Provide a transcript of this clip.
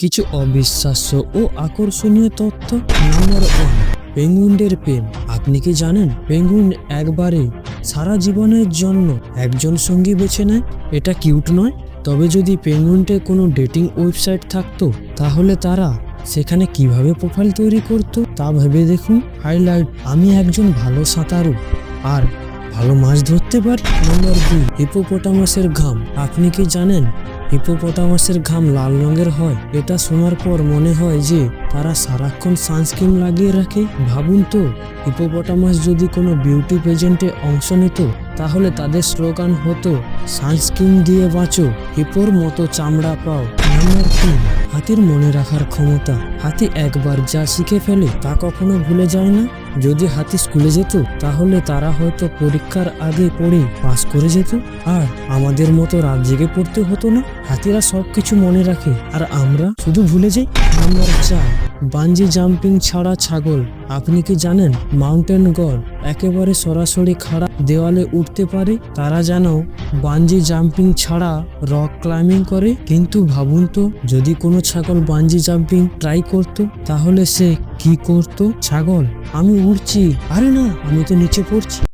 কিছু অবিশ্বাস্য ও আকর্ষণীয় তথ্য। নাম্বার 1, পেঙ্গুইনদের প্রেম। আপনি কি জানেন পেঙ্গুইন একবারে সারা জীবনের জন্য একজন সঙ্গী বেছে নেয়? এটা কিউট নয়? তবে যদি পেঙ্গুইনদের কোনো ডেটিং ওয়েবসাইট থাকতো তাহলে তারা সেখানে কিভাবে প্রোফাইল তৈরি করতো তা ভেবে দেখুন। হাইলাইট: আমি একজন ভালো সাঁতারু আর ভালো মাছ ধরতে পারি। নাম্বার 2, হিপোপটামাসের ঘাম। আপনি কি জানেন হিপোপটামাসের ঘাম লাল রঙের হয়? এটা শোনার পর মনে হয় যে তারা সারাক্ষণ সানস্ক্রিন লাগিয়ে রাখে। ভাবুন তো, হিপোপটামাস যদি কোনো বিউটি পেজেন্টে অংশ নিত তাহলে তাদের স্লোগান হতো সানস্ক্রিন দিয়ে বাঁচো, হিপোর মতো চামড়া পাও। নাম্বার 3, হাতির মনে রাখার ক্ষমতা। হাতি একবার যা শিখে ফেলে তা কখনো ভুলে যায় না। যদি হাতি স্কুলে যেত তাহলে তারা হয়তো পরীক্ষার আগে পড়ে পাস করে যেত, আর আমাদের মতো রাত জেগে পড়তে হতো না। হাতিরা সবকিছু মনে রাখে আর আমরা শুধু ভুলে যাই। নাম্বার 4, বানজি জাম্পিং ছাড়া ছাগল। আপনি কি জানেন মাউন্টেন গড একেবারে সরাসরি খাড়া দেওয়ালে উঠতে পারে? তারা যেন বানজি জাম্পিং ছাড়া রক ক্লাইম্বিং করে। কিন্তু ভাবুন তো, যদি কোনো ছাগল বানজি জাম্পিং ট্রাই করতো তাহলে সে কি করতো? ছাগল: আমি উড়ছি। আরে না, আমি তো নিচে পড়ছি।